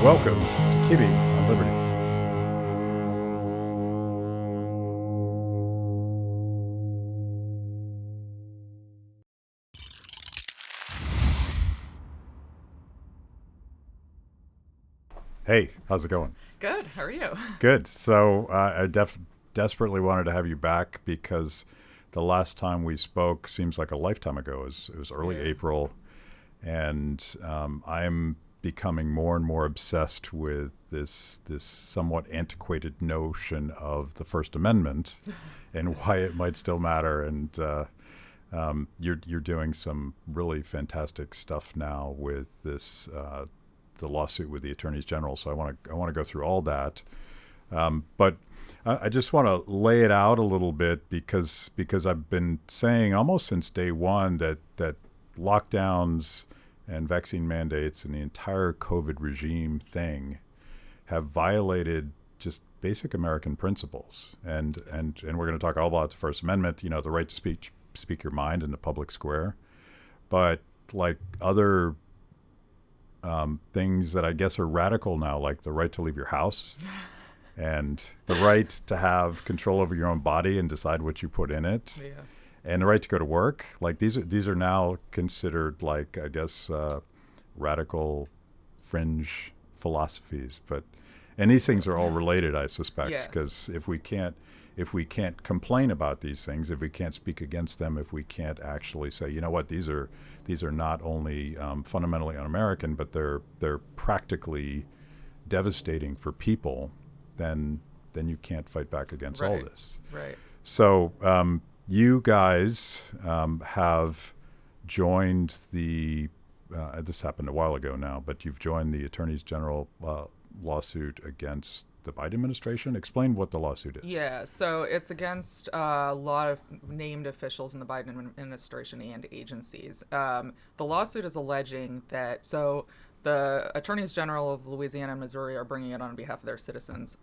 Welcome to Kibbe on Liberty. Hey, how's it going? Good. How are you? Good. So I desperately wanted to have you back because the last time we spoke seems like a lifetime ago. It was early Yeah. April, and I'm becoming more and more obsessed with this somewhat antiquated notion of the First Amendment and why it might still matter. And you're doing some really fantastic stuff now with this the lawsuit with the attorneys general. So I want to go through all that, but I just want to lay it out a little bit because I've been saying almost since day one that lockdowns and vaccine mandates and the entire COVID regime thing have violated just basic American principles. And we're going to talk all about the First Amendment, you know, the right to speak your mind in the public square. But like other things that I guess are radical now, like the right to leave your house and the right to have control over your own body and decide what you put in it. Yeah. And the right to go to work, like these are now considered, like, I guess, radical fringe philosophies. And these things are all related, I suspect, Yes. because if we can't complain about these things, if we can't speak against them, if we can't actually say, you know what, these are not only fundamentally un-American, but they're practically devastating for people, then you can't fight back against all Right. this. Right. So you guys have joined the, this happened a while ago now, but you've joined the Attorneys General lawsuit against the Biden administration. Explain what the lawsuit is. Yeah. So it's against a lot of named officials in the Biden administration and agencies. The lawsuit is alleging that the attorneys general of Louisiana and Missouri are bringing it on behalf of their citizens.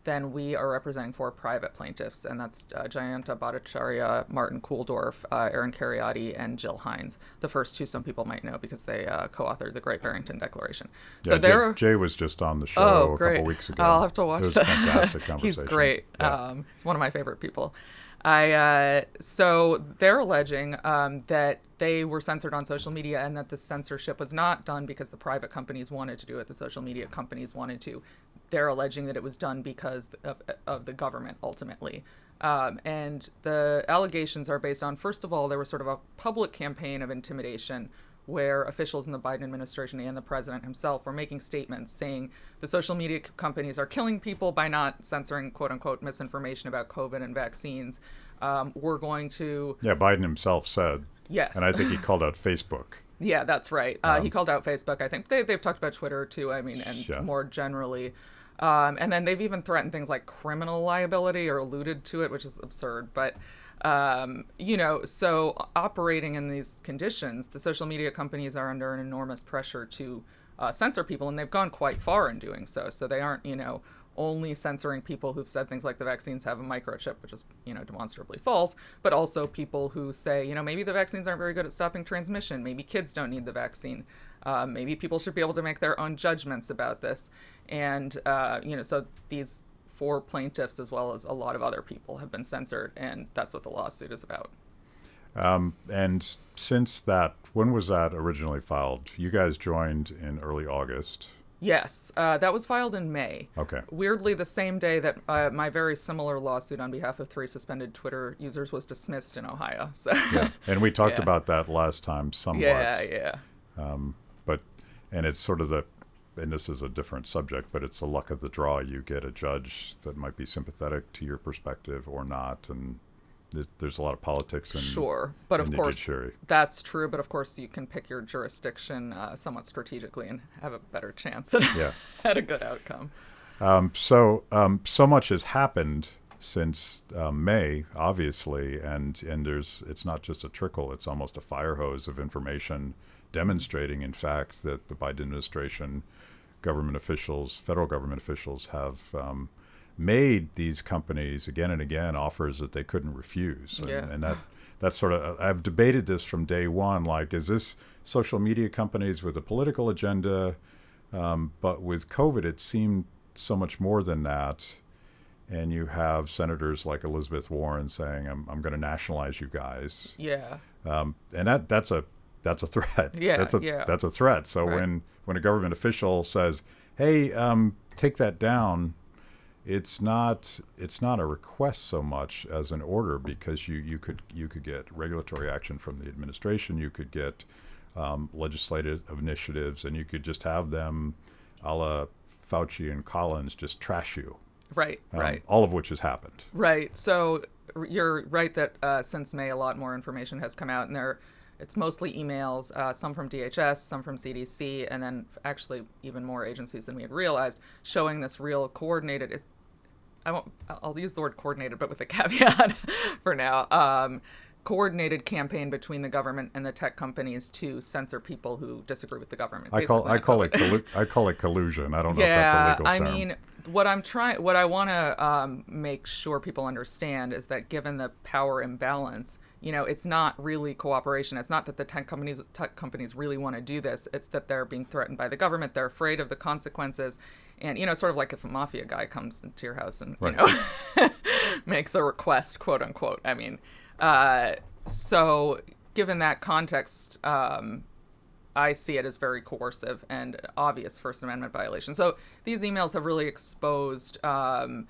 Then we are representing four private plaintiffs, and that's Jayanta Bhattacharya, Martin Kuhldorff, Aaron Cariotti, and Jill Hines. The first two some people might know because they co-authored the Great Barrington Declaration. Yeah, So Jay was just on the show a couple weeks ago. I'll have to watch that. It was that. a fantastic conversation. He's great. Yeah. He's one of my favorite people. So they're alleging that they were censored on social media and that the censorship was not done because the private companies wanted to do it. The social media companies wanted to. They're alleging that it was done because of the government ultimately. And the allegations are based on, first of all, there was sort of a public campaign of intimidation where officials in the Biden administration and the president himself were making statements saying the social media companies are killing people by not censoring, quote unquote, misinformation about COVID and vaccines. We're going to... Yeah, Biden himself said. Yes. And I think he called out Facebook. Yeah, that's right. He called out Facebook. I think they've talked about Twitter too, I mean, and Yeah. more generally. And then they've even threatened things like criminal liability or alluded to it, which is absurd. But, so operating in these conditions, the social media companies are under an enormous pressure to censor people, and they've gone quite far in doing so. So they aren't, only censoring people who've said things like the vaccines have a microchip, which is, demonstrably false, but also people who say, maybe the vaccines aren't very good at stopping transmission. Maybe kids don't need the vaccine. Maybe people should be able to make their own judgments about this. And, so these four plaintiffs, as well as a lot of other people, have been censored, and that's what the lawsuit is about. And since that, when was that originally filed? You guys joined in early August. Yes, that was filed in May. Okay. Weirdly, the same day that my very similar lawsuit on behalf of three suspended Twitter users was dismissed in Ohio. So. Yeah. And we talked Yeah. about that last time somewhat. Yeah. And it's sort of and this is a different subject, but it's the luck of the draw. You get a judge that might be sympathetic to your perspective or not, and there's a lot of politics in Sure, but in of the course judiciary. that's true. But of course you can pick your jurisdiction somewhat strategically and have a better chance at, Yeah. at a good outcome. So much has happened since May, obviously, and it's not just a trickle; it's almost a fire hose of information demonstrating, in fact, that the Biden administration, government officials, federal government officials, have made these companies again and again offers that they couldn't refuse. And that's sort of, I've debated this from day one. Like, is this social media companies with a political agenda But with COVID, it seemed so much more than that. And you have senators like Elizabeth Warren saying, "I'm going to nationalize you guys." Yeah. And that's a threat. Yeah. That's a threat. So Right. when a government official says, "Hey, take that down," it's not a request so much as an order, because you could get regulatory action from the administration, you could get legislative initiatives, and you could just have them, a la Fauci and Collins, just trash you. Right. Right. All of which has happened. Right. So you're right that since May, a lot more information has come out, and it's mostly emails, some from DHS, some from CDC, and then actually even more agencies than we had realized, showing this real coordinated. I'll use the word coordinated, but with a caveat for now. Coordinated campaign between the government and the tech companies to censor people who disagree with the government. I call it collusion. I don't know if that's a legal term. I mean, what I want to make sure people understand is that given the power imbalance, it's not really cooperation. It's not that the tech companies really want to do this. It's that they're being threatened by the government. They're afraid of the consequences. And, sort of like if a mafia guy comes into your house and, makes a request, quote unquote. I mean, so given that context, I see it as very coercive and obvious First Amendment violation. So these emails have really exposed, the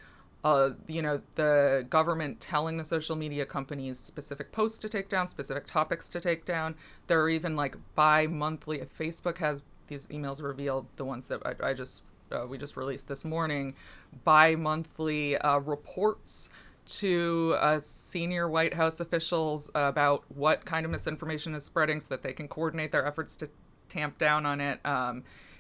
government telling the social media companies specific posts to take down, specific topics to take down. There are even like bi-monthly, Facebook has these emails revealed, the ones that we just released this morning, bi-monthly reports to senior White House officials about what kind of misinformation is spreading so that they can coordinate their efforts to tamp down on it.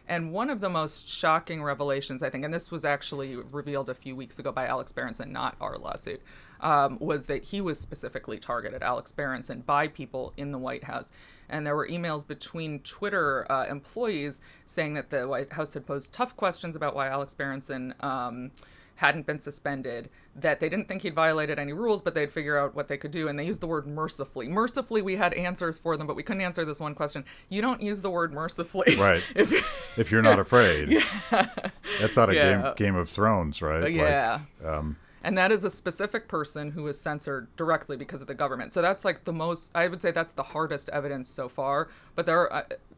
And one of the most shocking revelations, I think, and this was actually revealed a few weeks ago by Alex Berenson, not our lawsuit, was that he was specifically targeted, Alex Berenson, by people in the White House. And there were emails between Twitter employees saying that the White House had posed tough questions about why Alex Berenson hadn't been suspended, that they didn't think he'd violated any rules, but they'd figure out what they could do. And they used the word mercifully. Mercifully, we had answers for them, but we couldn't answer this one question. You don't use the word mercifully. Right. if you're not afraid. Yeah. That's not a Game of Thrones, right? Yeah. And that is a specific person who is censored directly because of the government. So that's like I would say that's the hardest evidence so far. But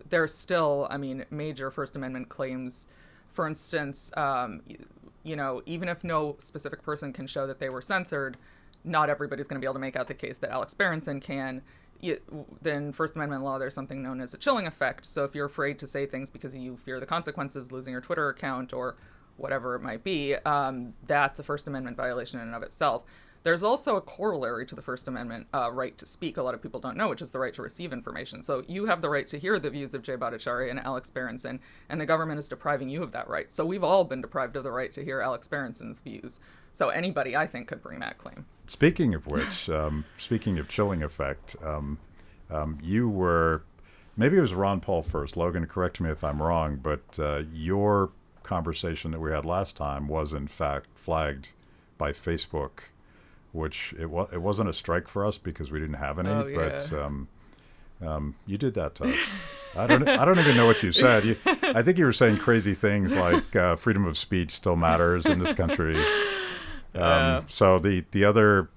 there's still, major First Amendment claims. For instance, even if no specific person can show that they were censored, not everybody's going to be able to make out the case that Alex Berenson can. Then First Amendment law, there's something known as a chilling effect. So if you're afraid to say things because you fear the consequences, losing your Twitter account or whatever it might be, that's a First Amendment violation in and of itself. There's also a corollary to the First Amendment right to speak, a lot of people don't know, which is the right to receive information. So you have the right to hear the views of Jay Bhattacharya and Alex Berenson, and the government is depriving you of that right. So we've all been deprived of the right to hear Alex Berenson's views. So anybody, I think, could bring that claim. Speaking of which, speaking of chilling effect, you were, maybe it was Ron Paul first. Logan, correct me if I'm wrong, but your conversation that we had last time was in fact flagged by Facebook, which it wasn't a strike for us because we didn't have any, but you did that to us. I don't even know what you said. I think you were saying crazy things like freedom of speech still matters in this country. So the other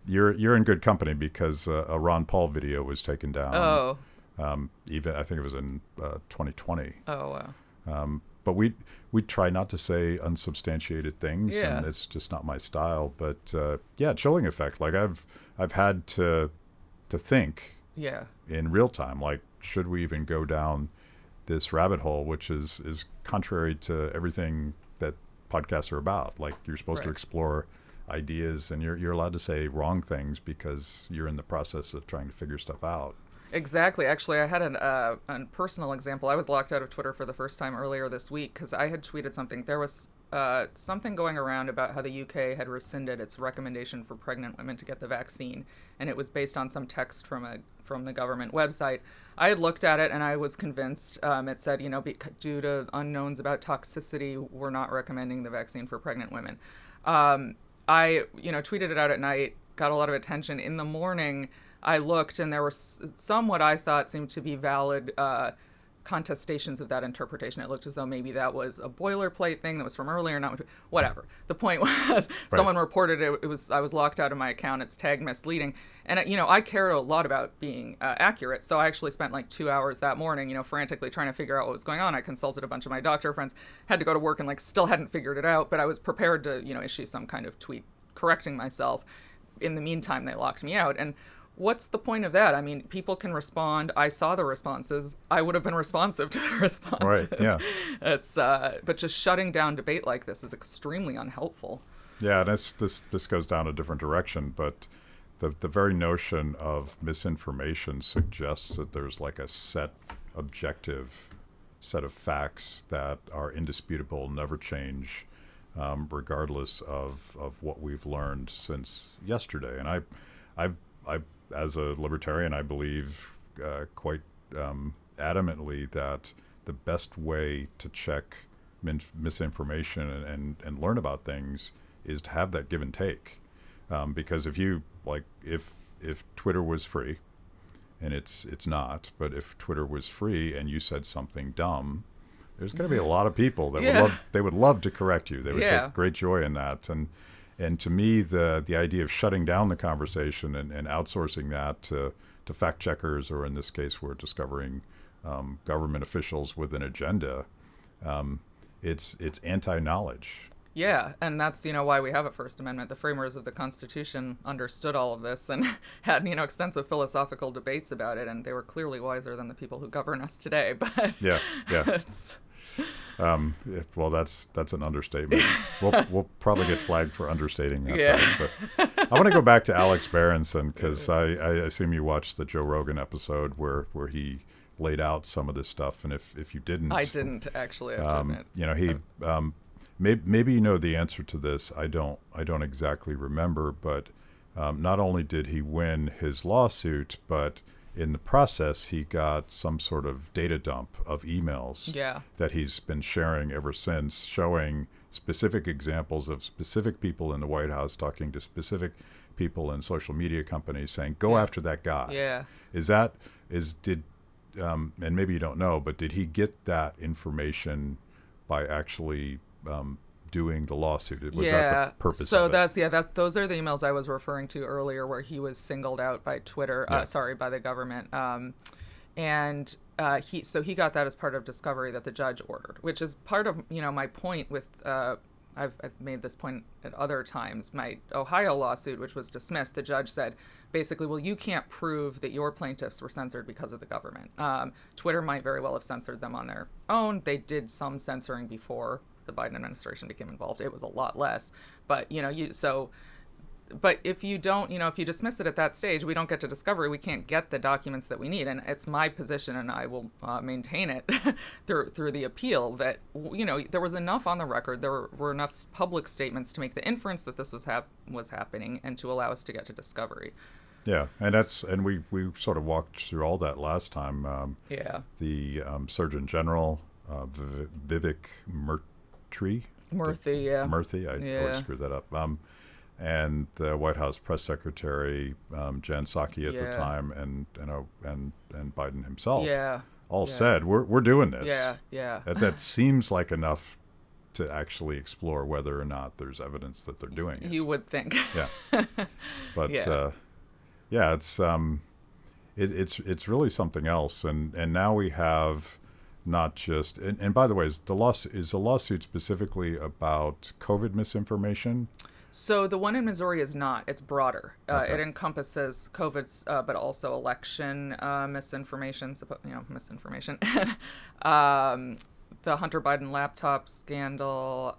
you're in good company because a Ron Paul video was taken down. Oh. Even I think it was in 2020. Oh wow. But we try not to say unsubstantiated things, Yeah. and it's just not my style. But chilling effect. Like I've had to think in real time. Like, should we even go down this rabbit hole, which is contrary to everything that podcasts are about? Like, you're supposed to explore ideas, and you're allowed to say wrong things because you're in the process of trying to figure stuff out. Exactly. Actually, I had a personal example. I was locked out of Twitter for the first time earlier this week because I had tweeted something. There was something going around about how the UK had rescinded its recommendation for pregnant women to get the vaccine, and it was based on some text from the government website. I had looked at it and I was convinced. It said, due to unknowns about toxicity, we're not recommending the vaccine for pregnant women. I tweeted it out at night, got a lot of attention. In the morning, I looked and there was some what I thought seemed to be valid contestations of that interpretation. It looked as though maybe that was a boilerplate thing that was from earlier, not whatever. The point was, someone reported it. I was locked out of my account. It's tagged misleading, and I care a lot about being accurate. So I actually spent like 2 hours that morning, frantically trying to figure out what was going on. I consulted a bunch of my doctor friends, had to go to work, and still hadn't figured it out. But I was prepared to issue some kind of tweet correcting myself. In the meantime, they locked me out, and what's the point of that? I mean, people can respond. I saw the responses. I would have been responsive to the responses. Right, yeah. It's but just shutting down debate like this is extremely unhelpful. Yeah, and this goes down a different direction, but the very notion of misinformation suggests that there's like a set objective set of facts that are indisputable, never change, regardless of what we've learned since yesterday. And I as a libertarian, I believe quite adamantly that the best way to check misinformation and learn about things is to have that give and take. Because if Twitter was free, and it's not, but if Twitter was free and you said something dumb, there's going to be a lot of people that would love to correct you. They would take great joy in that. And to me, the idea of shutting down the conversation and outsourcing that to fact checkers, or in this case, we're discovering government officials with an agenda, it's anti-knowledge. Yeah, and that's why we have a First Amendment. The framers of the Constitution understood all of this and had extensive philosophical debates about it, and they were clearly wiser than the people who govern us today. But yeah. Well, that's an understatement. We'll probably get flagged for understating that fact. But I want to go back to Alex Berenson, because I assume you watched the Joe Rogan episode where he laid out some of this stuff, and if you didn't, I didn't actually. I have to admit. He maybe you know the answer to this. I don't exactly remember, but not only did he win his lawsuit, but in the process, he got some sort of data dump of emails that he's been sharing ever since, showing specific examples of specific people in the White House talking to specific people in social media companies saying, go after that guy. Yeah. And maybe you don't know, but did he get that information by actually doing the lawsuit? Was that the purpose of it? Those are the emails I was referring to earlier, where he was singled out by Twitter, by the government. And he got that as part of discovery that the judge ordered, which is part of, my point with, I've made this point at other times, my Ohio lawsuit, which was dismissed. The judge said, basically, well, you can't prove that your plaintiffs were censored because of the government. Twitter might very well have censored them on their own. They did some censoring before the Biden administration became involved. It was a lot less, but but if you don't, if you dismiss it at that stage, we don't get to discovery. We can't get the documents that we need, and it's my position, and I will maintain it through the appeal, that there was enough on the record. There were enough public statements to make the inference that this was happening, and to allow us to get to discovery. Yeah, and we sort of walked through all that last time. The Surgeon General, Vivek Murthy, I always screw that up. And the White House press secretary, Jen Psaki at the time, and Biden himself, said, we're doing this. That seems like enough to actually explore whether or not there's evidence that they're doing it. You would think. But it's really something else, and now we have not just, and by the way, is the lawsuit specifically about COVID misinformation? So the one in Missouri is not. It's broader. It encompasses COVID's, but also election misinformation. Misinformation. The Hunter Biden laptop scandal,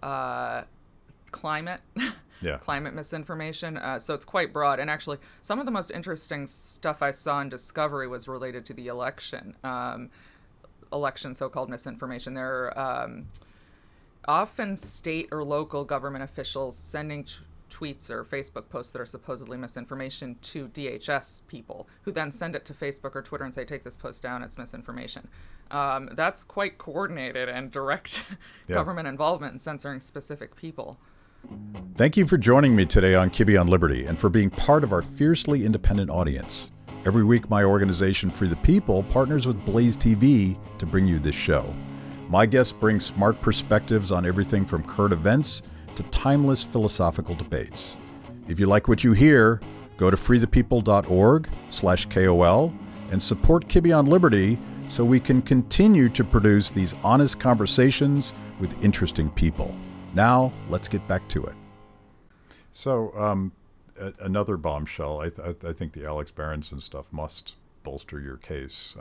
climate. Climate misinformation. So it's quite broad. And actually, some of the most interesting stuff I saw in Discovery was related to the election. So-called misinformation. There are often state or local government officials sending tweets or Facebook posts that are supposedly misinformation to DHS people, who then send it to Facebook or Twitter and say, take this post down, it's misinformation. That's quite coordinated and direct government involvement in censoring specific people. Thank you for joining me today on Kibbe on Liberty, and for being part of our fiercely independent audience. Every week, my organization, Free the People, partners with Blaze TV to bring you this show. My guests bring smart perspectives on everything from current events to timeless philosophical debates. If you like what you hear, go to freethepeople.org/KOL and support Kibbe on Liberty so we can continue to produce these honest conversations with interesting people. Now, let's get back to it. So, another bombshell. I think the Alex Berenson stuff must bolster your case.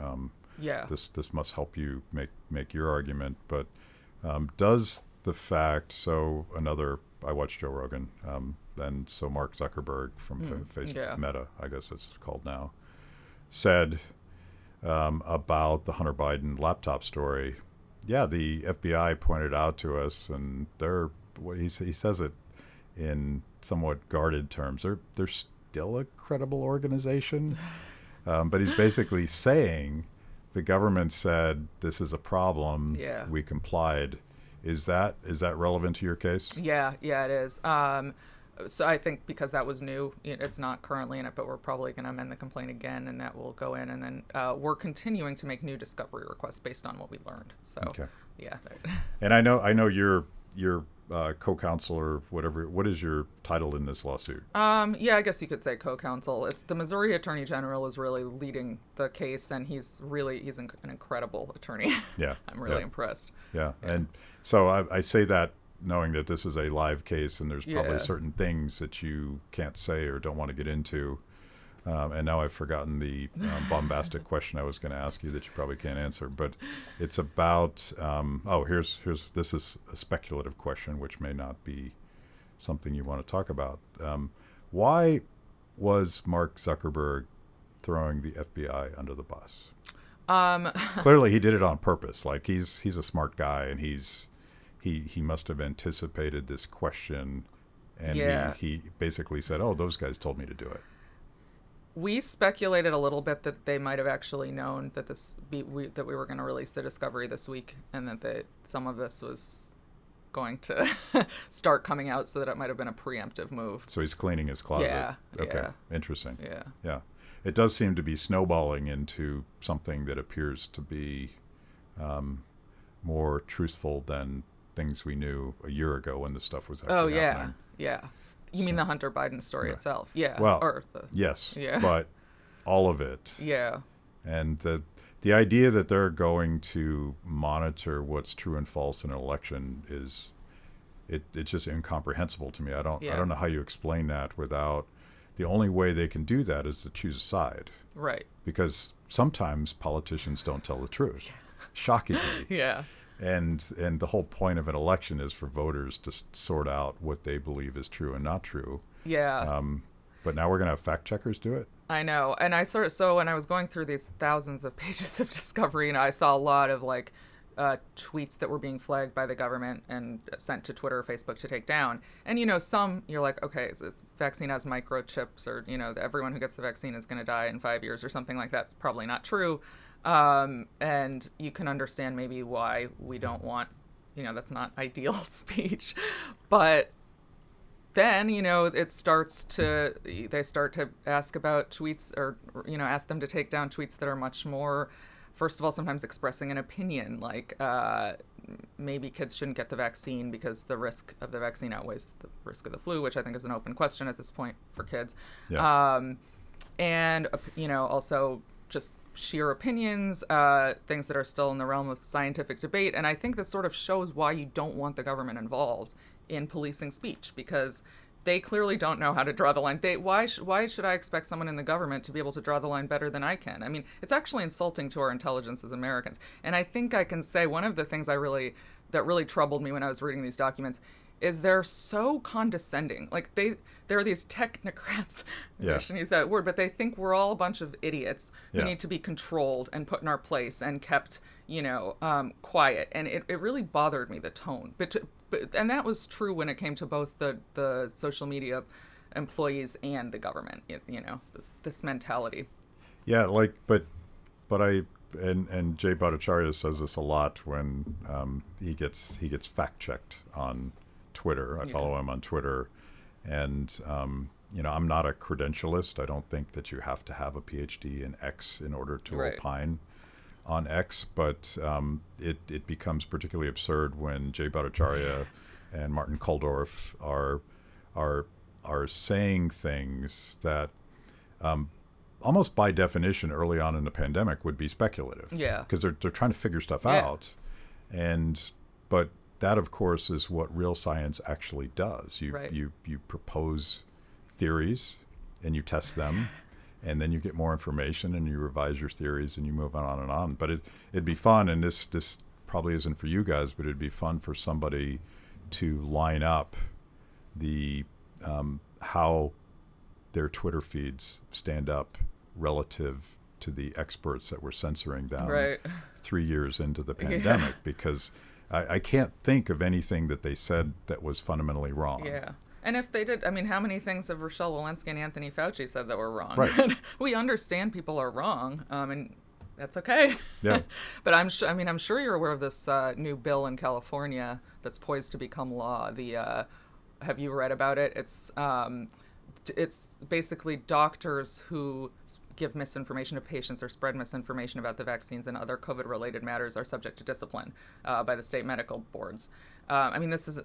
Yeah. This must help you make your argument. But does the fact I watched Joe Rogan, and so Mark Zuckerberg from Facebook, Meta, I guess it's called now, said about the Hunter Biden laptop story. Yeah, the FBI pointed out to us, and he says it in somewhat guarded terms. They're still a credible organization, but he's basically saying the government said this is a problem. Yeah. We complied. Is that relevant to your case? Yeah, it is. So I think because that was new, it's not currently in it, but we're probably going to amend the complaint again, and that will go in. And then we're continuing to make new discovery requests based on what we learned. So, okay. Yeah. And I know you're co-counsel or whatever. What is your title in this lawsuit? Yeah, I guess you could say co-counsel. It's the Missouri Attorney General is really leading the case, and he's an incredible attorney. Yeah. I'm really impressed. Yeah. And so I say that knowing that this is a live case and there's probably certain things that you can't say or don't want to get into. And now I've forgotten the bombastic question I was going to ask you that you probably can't answer. But it's about, this is a speculative question, which may not be something you want to talk about. Why was Mark Zuckerberg throwing the FBI under the bus? Clearly he did it on purpose. Like he's a smart guy, and he must have anticipated this question, and he basically said, "Oh, those guys told me to do it." We speculated a little bit that they might have actually known that that we were going to release the discovery this week, and that some of this was going to start coming out, so that it might have been a preemptive move. So he's cleaning his closet. Yeah. Okay. Yeah. Interesting. Yeah. Yeah. It does seem to be snowballing into something that appears to be more truthful than things we knew a year ago when this stuff was actually happening. Yeah. You mean the Hunter Biden story itself? Yeah. Well, yes, but all of it. Yeah. And the idea that they're going to monitor what's true and false in an election it's just incomprehensible to me. I don't know how you explain that without. The only way they can do that is to choose a side. Right. Because sometimes politicians don't tell the truth. Shockingly. Yeah. And the whole point of an election is for voters to sort out what they believe is true and not true. Yeah. But now we're going to have fact checkers do it? I know. And so when I was going through these thousands of pages of discovery, I saw a lot of tweets that were being flagged by the government and sent to Twitter or Facebook to take down. And, some you're like, okay, so this vaccine has microchips, or, everyone who gets the vaccine is going to die in 5 years or something like that. It's probably not true. And you can understand maybe why we don't want, that's not ideal speech. But then, they start to ask about tweets, or, ask them to take down tweets that are much more, first of all, sometimes expressing an opinion, like maybe kids shouldn't get the vaccine because the risk of the vaccine outweighs the risk of the flu, which I think is an open question at this point for kids. Yeah. And, also just sheer opinions, things that are still in the realm of scientific debate. And I think that sort of shows why you don't want the government involved in policing speech, because they clearly don't know how to draw the line. Why should I expect someone in the government to be able to draw the line better than I can? I mean, it's actually insulting to our intelligence as Americans. And I think I can say one of the things that really troubled me when I was reading these documents is they're so condescending. Like there are these technocrats, I shouldn't use that word, but they think we're all a bunch of idiots who need to be controlled and put in our place and kept, quiet. And it really bothered me, the tone. And that was true when it came to both the social media employees and the government, this mentality. Yeah, but and Jay Bhattacharya says this a lot when he gets fact checked on Twitter. I follow him on Twitter, and I'm not a credentialist. I don't think that you have to have a PhD in X in order to Right. opine on X, but it becomes particularly absurd when Jay Bhattacharya and Martin Kulldorff are saying things that almost by definition early on in the pandemic would be speculative. Yeah. Because they're trying to figure stuff Yeah. out. But that, of course, is what real science actually does. Right. You propose theories and you test them, and then you get more information and you revise your theories and you move on and on. But it'd be fun, and this probably isn't for you guys, but it'd be fun for somebody to line up the how their Twitter feeds stand up relative to the experts that were censoring them Right. 3 years into the pandemic, because I can't think of anything that they said that was fundamentally wrong. Yeah. And if they did, I mean, how many things have Rochelle Walensky and Anthony Fauci said that were wrong? Right. We understand people are wrong, and that's okay. Yeah. But I'm sure you're aware of this new bill in California that's poised to become law. Have you read about it? It's basically doctors who give misinformation to patients or spread misinformation about the vaccines and other COVID-related matters are subject to discipline by the state medical boards. This is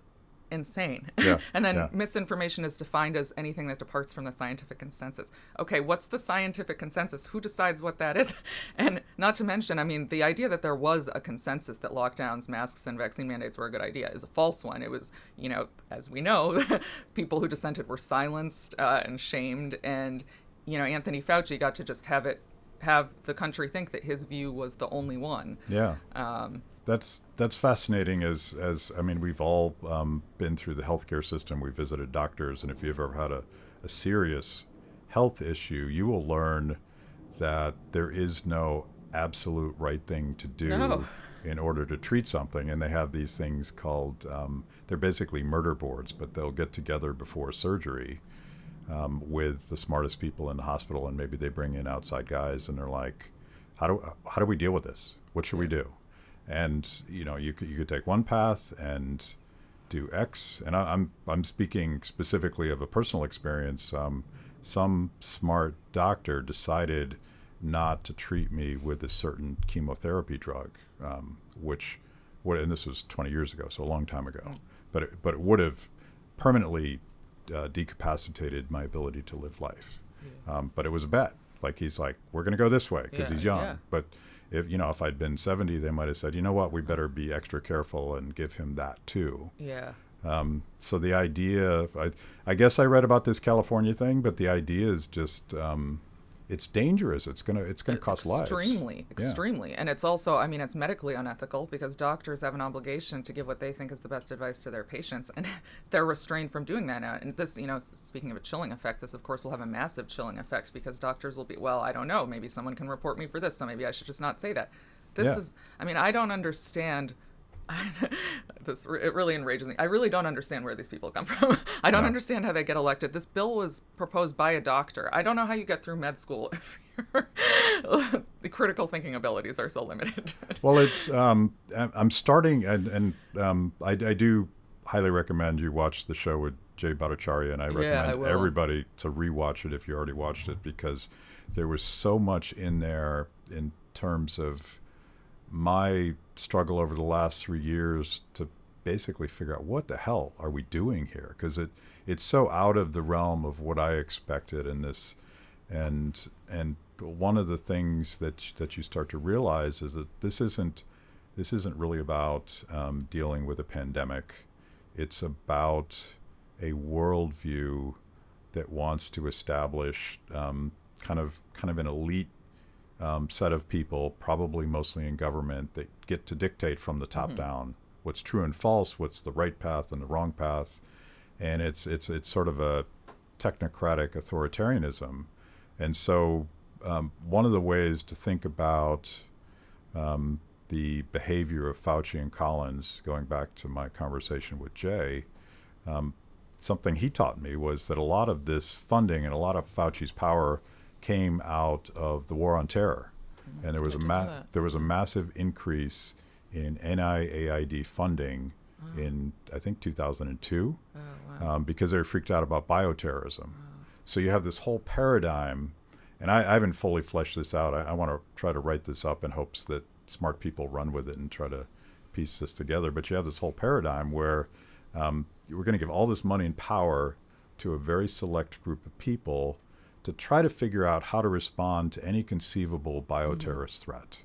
insane. Yeah, And then yeah. misinformation is defined as anything that departs from the scientific consensus. Okay, what's the scientific consensus? Who decides what that is? And not to mention, the idea that there was a consensus that lockdowns, masks, and vaccine mandates were a good idea is a false one. It was, as we know, people who dissented were silenced and shamed. And, Anthony Fauci got to just have the country think that his view was the only one. Yeah. That's fascinating. As we've all been through the healthcare system. We've visited doctors, and if you've ever had a serious health issue, you will learn that there is no absolute right thing to do No. in order to treat something. And they have these things called they're basically murder boards, but they'll get together before surgery with the smartest people in the hospital, and maybe they bring in outside guys, and they're like, how do we deal with this? What should we do? And you could take one path and do X. And I'm speaking specifically of a personal experience. Some smart doctor decided not to treat me with a certain chemotherapy drug, and this was 20 years ago, so a long time ago. But it would have permanently decapacitated my ability to live life. But it was a bet. Like, he's like, we're going to go this way because he's young. Yeah. But if I'd been 70, they might have said, you know what, we better be extra careful and give him that too. Yeah. So the idea, I guess I read about this California thing, but the idea is just, it's dangerous. It's gonna cost lives. Extremely. And it's also, it's medically unethical because doctors have an obligation to give what they think is the best advice to their patients, and they're restrained from doing that now. And this, speaking of a chilling effect, this of course will have a massive chilling effect because doctors will be, well, I don't know, maybe someone can report me for this, so maybe I should just not say that. I don't understand. It really enrages me. I really don't understand where these people come from. I don't understand how they get elected. This bill was proposed by a doctor. I don't know how you get through med school if the critical thinking abilities are so limited. Well, it's I'm starting, and I do highly recommend you watch the show with Jay Bhattacharya, and I recommend everybody to rewatch it if you already watched it, because there was so much in there in terms of my struggle over the last 3 years to basically figure out what the hell are we doing here, because it's so out of the realm of what I expected in this, and one of the things that you start to realize is that this isn't really about dealing with a pandemic. It's about a worldview that wants to establish kind of an elite set of people, probably mostly in government, that get to dictate from the top down what's true and false, what's the right path and the wrong path, and it's sort of a technocratic authoritarianism. And so one of the ways to think about the behavior of Fauci and Collins, going back to my conversation with Jay, something he taught me was that a lot of this funding and a lot of Fauci's power came out of the war on terror, and there was a massive increase in NIAID funding in I think 2002 because they were freaked out about bioterrorism. So you have this whole paradigm, and I haven't fully fleshed this out. I want to try to write this up in hopes that smart people run with it and try to piece this together. But you have this whole paradigm where we're going to give all this money and power to a very select group of people to try to figure out how to respond to any conceivable bioterrorist threat.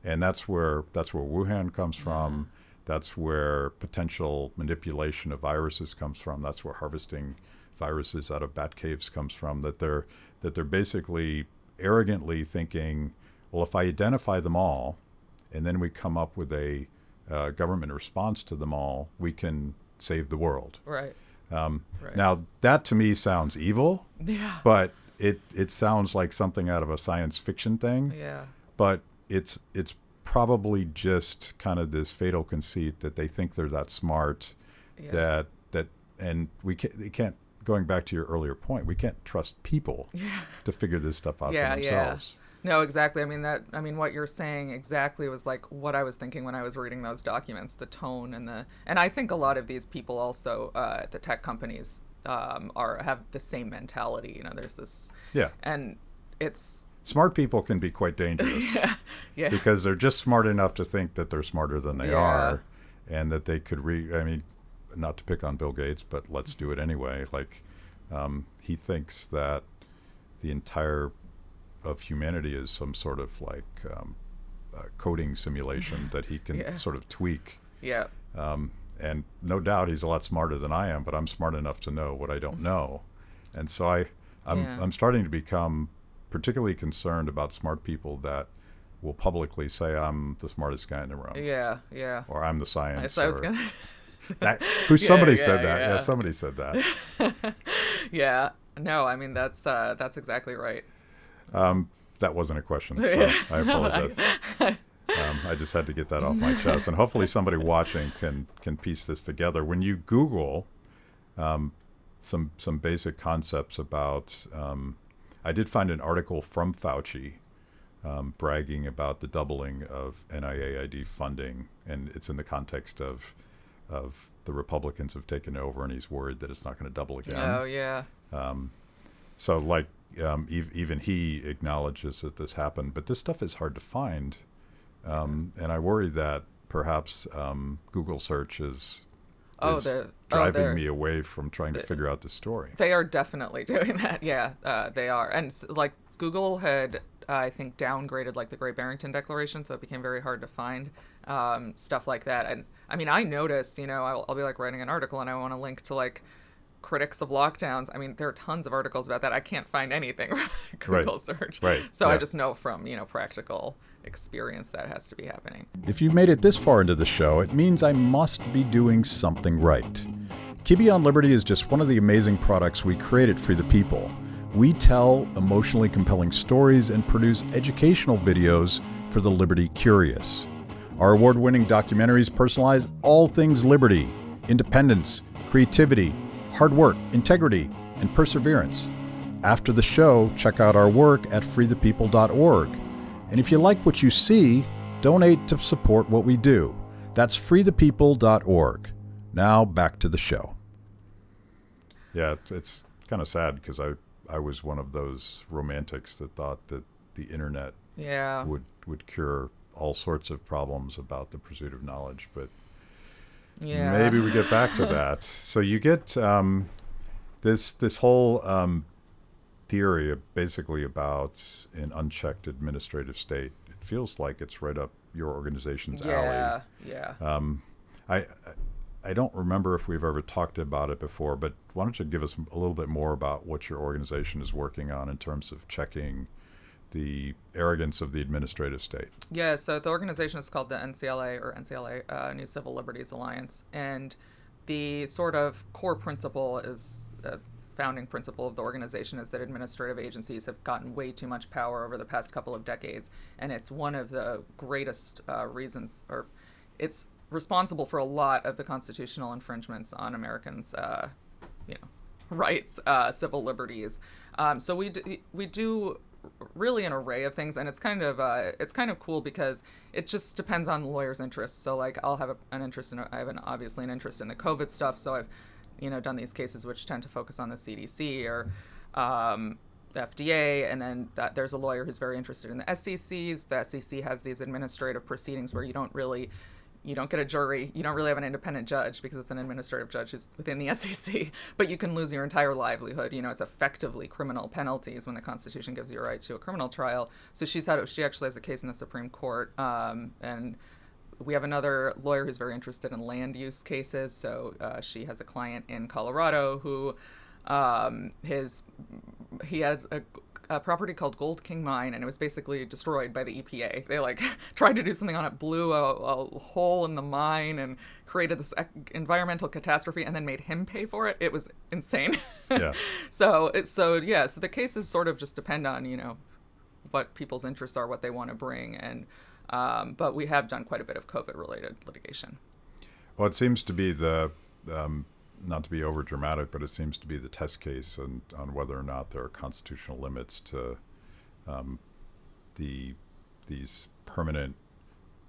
And that's where Wuhan comes from. That's where potential manipulation of viruses comes from. That's where harvesting viruses out of bat caves comes from. That they're basically arrogantly thinking, well, if I identify them all, and then we come up with a government response to them all, we can save the world. Right. Now, that to me sounds evil. Yeah. But it sounds like something out of a science fiction thing. Yeah. But it's probably just kind of this fatal conceit that they think they're that smart. Yes. And they can't, going back to your earlier point, we can't trust people to figure this stuff out for themselves. No, exactly. I mean, what you're saying exactly was like what I was thinking when I was reading those documents, the tone and I think a lot of these people also at the tech companies have the same mentality. You know, there's this. Yeah. And it's. Smart people can be quite dangerous. Yeah. Because they're just smart enough to think that they're smarter than they are, and that they could I mean, not to pick on Bill Gates, but let's do it anyway. Like, he thinks that the entire of humanity is some sort of like coding simulation that he can sort of tweak. Yeah. And no doubt he's a lot smarter than I am, but I'm smart enough to know what I don't know. And so I'm starting to become particularly concerned about smart people that will publicly say I'm the smartest guy in the room. Yeah, yeah. Or I'm the science. Somebody said that. Yeah, somebody said that. Yeah. No, I mean that's exactly right. That wasn't a question, so I apologize. I just had to get that off my chest, and hopefully somebody watching can piece this together. When you Google some basic concepts about, I did find an article from Fauci bragging about the doubling of NIAID funding, and it's in the context of the Republicans have taken over, and he's worried that it's not going to double again. Oh yeah. So like. Even he acknowledges that this happened, but this stuff is hard to find, and I worry that perhaps Google search is driving me away from trying to figure out the story. They are definitely doing that. Yeah, they are, and like Google had, I think, downgraded like the Great Barrington Declaration, so it became very hard to find stuff like that. And I mean, I notice, you know, I'll be like writing an article and I want to link to like critics of lockdowns. I mean, there are tons of articles about that. I can't find anything Google search. Right. So I just know from, practical experience that has to be happening. If you made it this far into the show, it means I must be doing something right. Kibbe on Liberty is just one of the amazing products we created for the people. We tell emotionally compelling stories and produce educational videos for the Liberty curious. Our award-winning documentaries personalize all things liberty, independence, creativity, hard work, integrity, and perseverance. After the show, check out our work at freethepeople.org. And if you like what you see, donate to support what we do. That's freethepeople.org. Now back to the show. Yeah, it's kind of sad because I was one of those romantics that thought that the internet would cure all sorts of problems about the pursuit of knowledge, but maybe we get back to that. So you get this whole theory basically about an unchecked administrative state. It feels like it's right up your organization's alley. Yeah. I don't remember if we've ever talked about it before, but why don't you give us a little bit more about what your organization is working on in terms of checking the arrogance of the administrative state? Yeah, so the organization is called the NCLA, New Civil Liberties Alliance, and the sort of core principle is, founding principle of the organization is that administrative agencies have gotten way too much power over the past couple of decades, and it's one of the greatest reasons, or it's responsible for a lot of the constitutional infringements on Americans' rights, civil liberties. So we do really an array of things, and it's kind of cool because it just depends on the lawyer's interests. So like I'll have an interest in, I have obviously an interest in the COVID stuff, so I've done these cases which tend to focus on the CDC, or the FDA, and then there's a lawyer who's very interested in the SECs. The SEC has these administrative proceedings where you don't get a jury. You don't really have an independent judge because it's an administrative judge who's within the SEC, but you can lose your entire livelihood. It's effectively criminal penalties when the Constitution gives you a right to a criminal trial. So she actually has a case in the Supreme Court, and we have another lawyer who's very interested in land use cases. So she has a client in Colorado who he has a property called Gold King Mine, and it was basically destroyed by the EPA. They tried to do something on it, blew a hole in the mine, and created this environmental catastrophe, and then made him pay for it. It was insane. Yeah. So the cases sort of just depend on what people's interests are, what they want to bring, and but we have done quite a bit of COVID-related litigation. Well, it seems to be the not to be over dramatic, but it seems to be the test case on whether or not there are constitutional limits to these permanent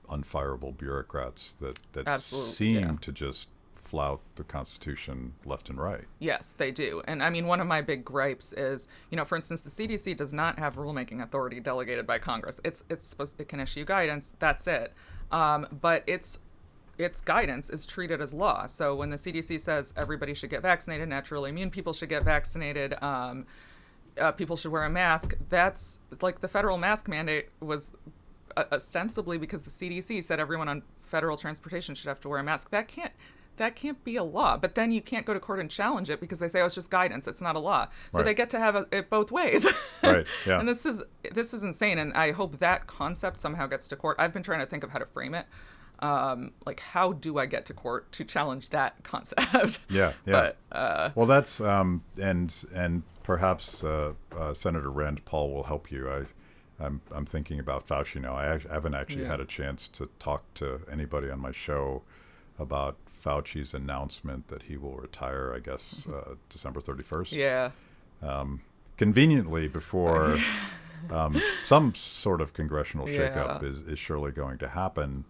unfireable bureaucrats that seem to just flout the Constitution left and right. Yes, they do. And I mean, one of my big gripes is, for instance, the CDC does not have rulemaking authority delegated by Congress. It can issue guidance. That's it. But its guidance is treated as law. So when the CDC says everybody should get vaccinated, naturally immune people should get vaccinated, people should wear a mask, that's like the federal mask mandate was ostensibly because the CDC said everyone on federal transportation should have to wear a mask. That can't be a law. But then you can't go to court and challenge it because they say, it's just guidance. It's not a law. So They get to have it both ways. Right. Yeah. And this is insane. And I hope that concept somehow gets to court. I've been trying to think of how to frame it. How do I get to court to challenge that concept? Yeah. But, well, that's and perhaps Senator Rand Paul will help you. I'm thinking about Fauci now. I haven't actually had a chance to talk to anybody on my show about Fauci's announcement that he will retire, I guess, December 31st. Yeah. Conveniently before some sort of congressional shakeup is surely going to happen.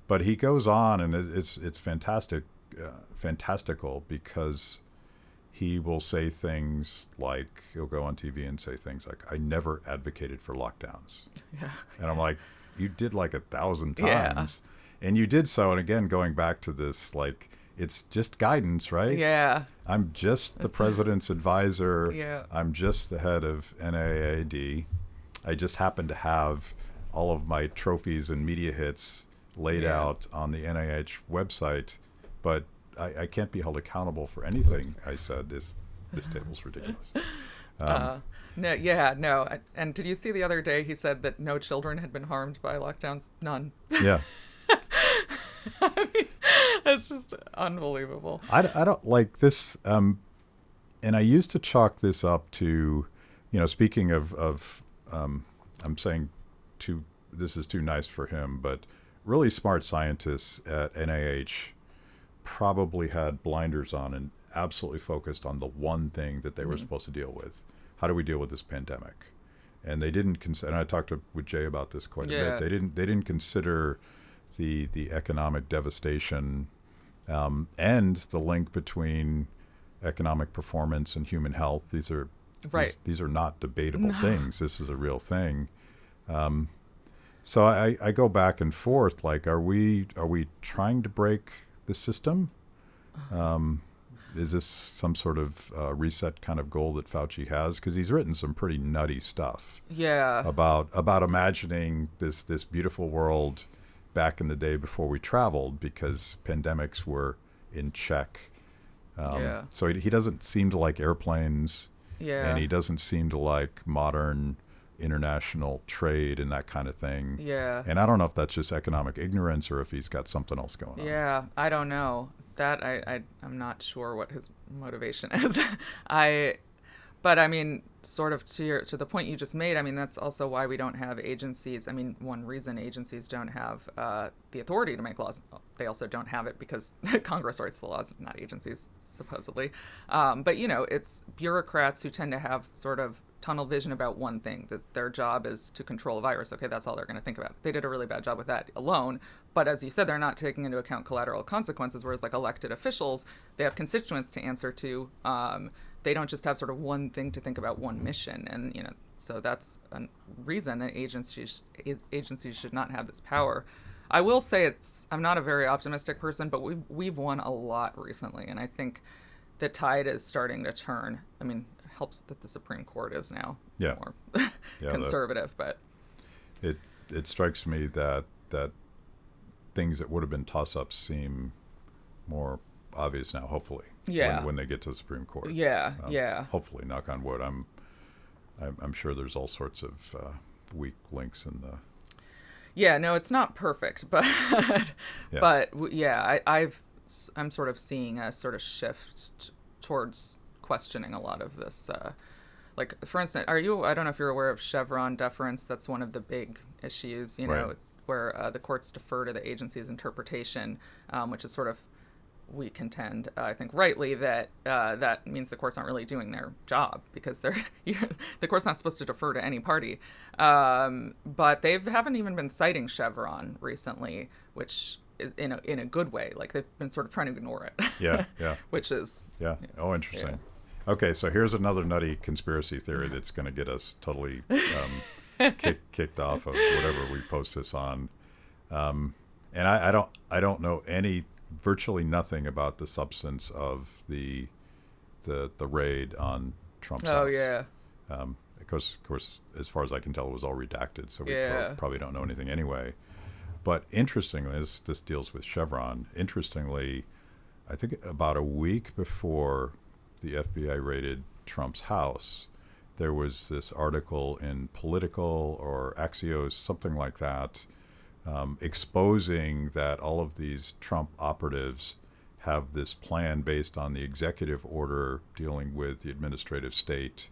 But he goes on, and it's fantastical because he will say things like, he'll go on TV and say things like, I never advocated for lockdowns. Yeah. And I'm like, you did 1,000 times. And you did so. And again, going back to this, it's just guidance, right? Yeah. I'm just the president's advisor. Yeah. I'm just the head of NIAID. I just happen to have all of my trophies and media hits laid out on the NIH website, but I can't be held accountable for anything I said. This table's ridiculous. No. And did you see the other day he said that no children had been harmed by lockdowns? None. Yeah. I mean, that's just unbelievable. I don't like this. And I used to chalk this up to, speaking of I'm saying this is too nice for him, but really smart scientists at NIH probably had blinders on and absolutely focused on the one thing that they were supposed to deal with. How do we deal with this pandemic? And they didn't consider, and I talked with Jay about this quite a bit. They didn't consider the economic devastation and the link between economic performance and human health. These are not debatable things. This is a real thing. So I go back and forth. Are we trying to break the system? Is this some sort of reset kind of goal that Fauci has? Because he's written some pretty nutty stuff. Yeah. About imagining this beautiful world back in the day before we traveled, because pandemics were in check. So he doesn't seem to like airplanes. Yeah. And he doesn't seem to like modern international trade and that kind of thing. Yeah. And I don't know if that's just economic ignorance or if he's got something else going on. Yeah, I don't know. That I'm not sure what his motivation is. But I mean, sort of to the point you just made, I mean, that's also why we don't have agencies. I mean, one reason agencies don't have the authority to make laws, they also don't have it because Congress writes the laws, not agencies, supposedly. But, it's bureaucrats who tend to have sort of tunnel vision about one thing. Their job is to control a virus. Okay, that's all they're going to think about. They did a really bad job with that alone. But as you said, they're not taking into account collateral consequences, whereas elected officials, they have constituents to answer to. they don't just have sort of one thing to think about, one mission, and so that's a reason that agencies should not have this power. I will say I'm not a very optimistic person, but we've won a lot recently, and I think the tide is starting to turn. I mean, it helps that the Supreme Court is now more conservative, but it strikes me that things that would have been toss-ups seem more obvious now, hopefully. When they get to the Supreme Court. Hopefully, knock on wood. I'm sure there's all sorts of weak links in the. Yeah, no, it's not perfect, but I'm sort of seeing a sort of shift towards questioning a lot of this. Like, for instance, I don't know if you're aware of Chevron deference. That's one of the big issues, right, where the courts defer to the agency's interpretation, which is sort of, we contend, I think rightly, that that means the courts aren't really doing their job, because the court's not supposed to defer to any party. But they haven't even been citing Chevron recently, which in a good way. Like, they've been sort of trying to ignore it. Yeah. Which is. Yeah. Oh, interesting. Yeah. Okay, so here's another nutty conspiracy theory that's going to get us totally kicked off of whatever we post this on. And I don't know virtually nothing about the substance of the raid on Trump's house. Oh, yeah. Of course, as far as I can tell, it was all redacted, so we probably don't know anything anyway. But interestingly, this deals with Chevron. Interestingly, I think about a week before the FBI raided Trump's house, there was this article in Political or Axios, something like that, exposing that all of these Trump operatives have this plan based on the executive order dealing with the administrative state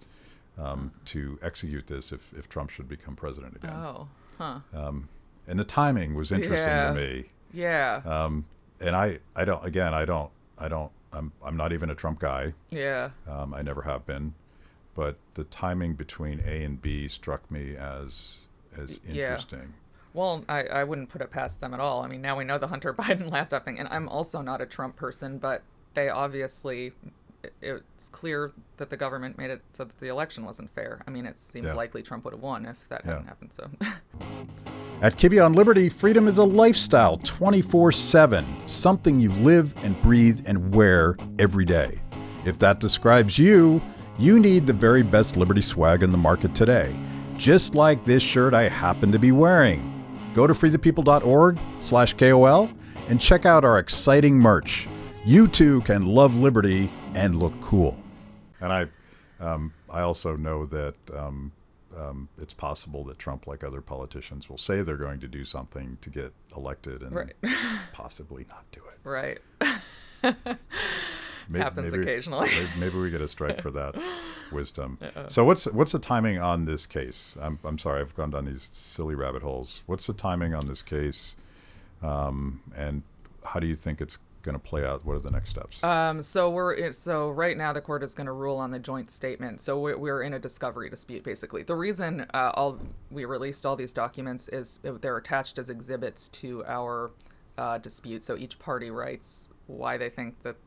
to execute this if Trump should become president again. Oh, huh. And the timing was interesting to me. Yeah. And I'm not even a Trump guy. Yeah. I never have been, but the timing between A and B struck me as interesting. Well, I wouldn't put it past them at all. I mean, now we know the Hunter Biden laptop thing, and I'm also not a Trump person, but they obviously, it's clear that the government made it so that the election wasn't fair. I mean, it seems likely Trump would have won if that hadn't happened. So. At Kibbe on Liberty, freedom is a lifestyle 24/7, something you live and breathe and wear every day. If that describes you, you need the very best Liberty swag in the market today, just like this shirt I happen to be wearing. Go to freethepeople.org/KOL and check out our exciting merch. You too can love Liberty and look cool. And I also know that it's possible that Trump, like other politicians, will say they're going to do something to get elected and possibly not do it. Right. Happens occasionally. Maybe we get a strike for that wisdom. So what's the timing on this case? I'm sorry, I've gone down these silly rabbit holes. What's the timing on this case, and how do you think it's going to play out? What are the next steps? So right now the court is going to rule on the joint statement. So we're in a discovery dispute, basically. The reason we released all these documents is they're attached as exhibits to our dispute. So each party writes why they think that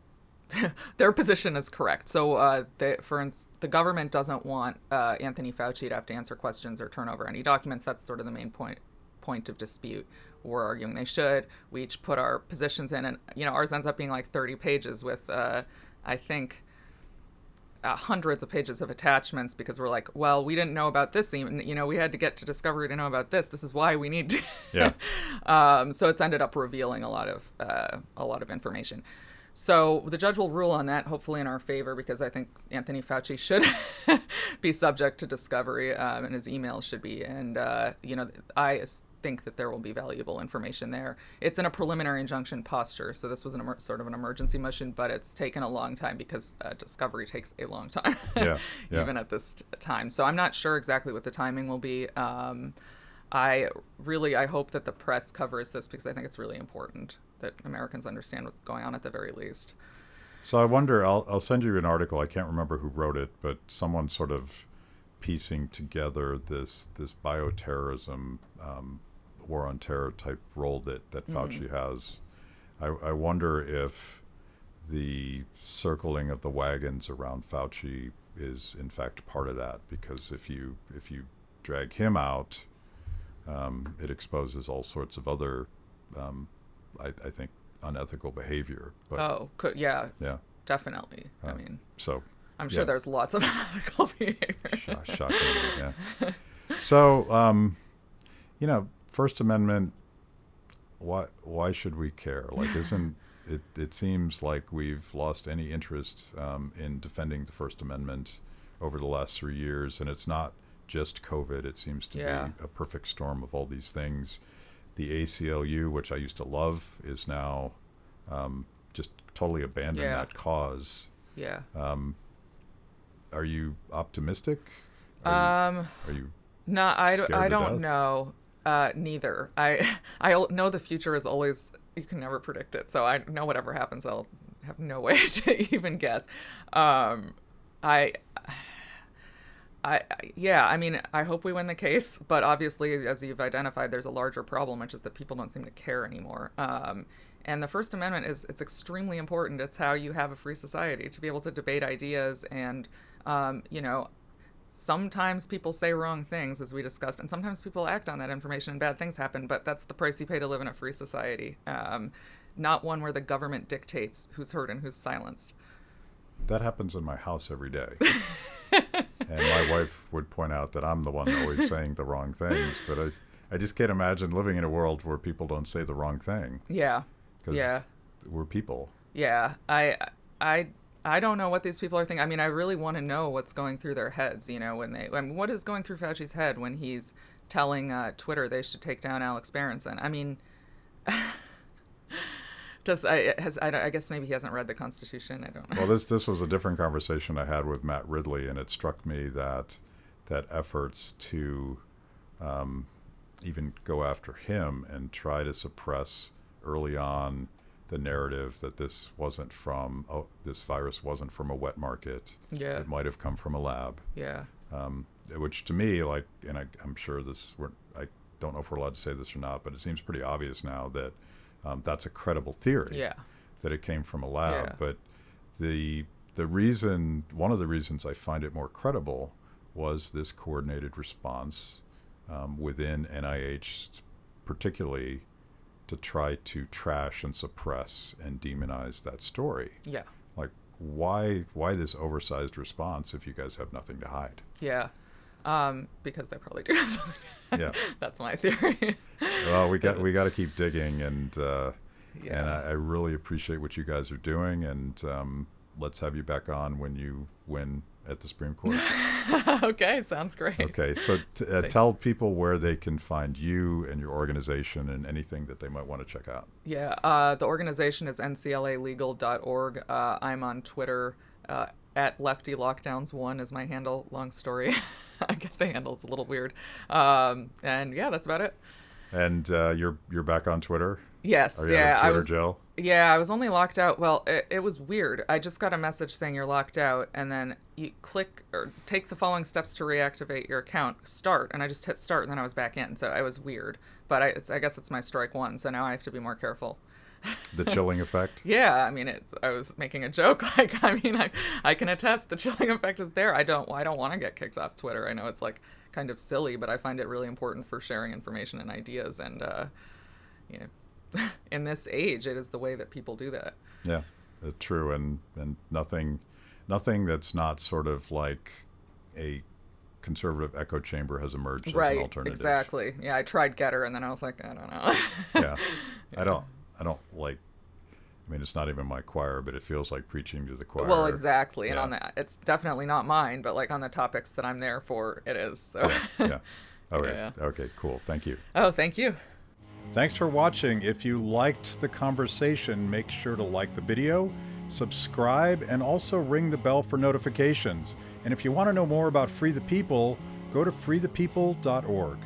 their position is correct. So, for instance, the government doesn't want Anthony Fauci to have to answer questions or turn over any documents. That's sort of the main point of dispute. We're arguing they should. We each put our positions in, and ours ends up being like 30 pages with, I think, hundreds of pages of attachments, because we're like, well, we didn't know about this. Even we had to get to discovery to know about this. This is why we need to. Yeah. So it's ended up revealing a lot of information. So the judge will rule on that, hopefully in our favor, because I think Anthony Fauci should be subject to discovery, and his emails should be. And, I think that there will be valuable information there. It's in a preliminary injunction posture, so this was sort of an emergency motion, but it's taken a long time because discovery takes a long time, even at this time. So I'm not sure exactly what the timing will be. I hope that the press covers this, because I think it's really important that Americans understand what's going on at the very least. So I wonder, I'll send you an article. I can't remember who wrote it, but someone sort of piecing together this bioterrorism, war on terror type role that Fauci has. I wonder if the circling of the wagons around Fauci is in fact part of that, because if you drag him out, it exposes all sorts of other, I think, unethical behavior. But, yeah, definitely. I mean, so I'm sure there's lots of unethical behavior. Shocking, yeah. So, First Amendment. Why should we care? Like, isn't it seems like we've lost any interest in defending the First Amendment over the last 3 years, and it's not just COVID. It seems to be a perfect storm of all these things. The ACLU, which I used to love, is now just totally abandoned that cause. Yeah. Are you optimistic? Are you no, I don't know. Neither. I know the future is always, you can never predict it. So I know whatever happens, I'll have no way to even guess. I mean, I hope we win the case, but obviously, as you've identified, there's a larger problem, which is that people don't seem to care anymore. And the First Amendment it's extremely important. It's how you have a free society, to be able to debate ideas. And, sometimes people say wrong things, as we discussed, and sometimes people act on that information and bad things happen, but that's the price you pay to live in a free society. Not one where the government dictates who's heard and who's silenced. That happens in my house every day. And my wife would point out that I'm the one always saying the wrong things, but I just can't imagine living in a world where people don't say the wrong thing. Yeah. Because we're people. Yeah. I don't know what these people are thinking. I mean, I really want to know what's going through their heads, what is going through Fauci's head when he's telling Twitter they should take down Alex Berenson. I mean, I guess maybe he hasn't read the Constitution. I don't know. Well, this was a different conversation I had with Matt Ridley, and it struck me that efforts to even go after him and try to suppress early on the narrative that this virus wasn't from a wet market. Yeah. It might have come from a lab. Yeah. Which to me, and I'm sure I don't know if we're allowed to say this or not, but it seems pretty obvious now that that's a credible theory. Yeah. That it came from a lab. Yeah. But one of the reasons I find it more credible was this coordinated response within NIH, particularly, to try to trash and suppress and demonize that story. Yeah. Like, why this oversized response if you guys have nothing to hide? Yeah. Because they probably do have something. Yeah. That's my theory. Well, we got to keep digging, and I really appreciate what you guys are doing, and let's have you back on when you win at the Supreme Court. Okay, sounds great. Okay, so tell people where they can find you and your organization and anything that they might want to check out. Yeah, the organization is nclalegal.org. I'm on Twitter at LeftyLockdowns1 is my handle. Long story. I get the handle. It's a little weird. And yeah, that's about it. And you're back on Twitter? Yes. Are you out of Twitter jail? Yeah, I was only locked out. Well, it was weird. I just got a message saying you're locked out, and then you click or take the following steps to reactivate your account. Start, and I just hit start, and then I was back in. So it was weird. But I guess it's my strike one, so now I have to be more careful. The chilling effect? Yeah, I mean, I was making a joke. I can attest the chilling effect is there. I don't want to get kicked off Twitter. I know it's kind of silly, but I find it really important for sharing information and ideas, and in this age, it is the way that people do that. Yeah, true, and nothing that's not sort of like a conservative echo chamber has emerged as an alternative. Right, exactly. Yeah, I tried Getter, and then I was like, I don't know. Yeah, I don't like. I mean, it's not even my choir, but it feels like preaching to the choir. Well, exactly, and on that, it's definitely not mine, but on the topics that I'm there for, it is. So. Yeah. All right. Yeah. Okay. Cool. Thank you. Oh, thank you. Thanks for watching. If you liked the conversation, make sure to like the video, subscribe, and also ring the bell for notifications. And if you want to know more about Free the People, go to freethepeople.org.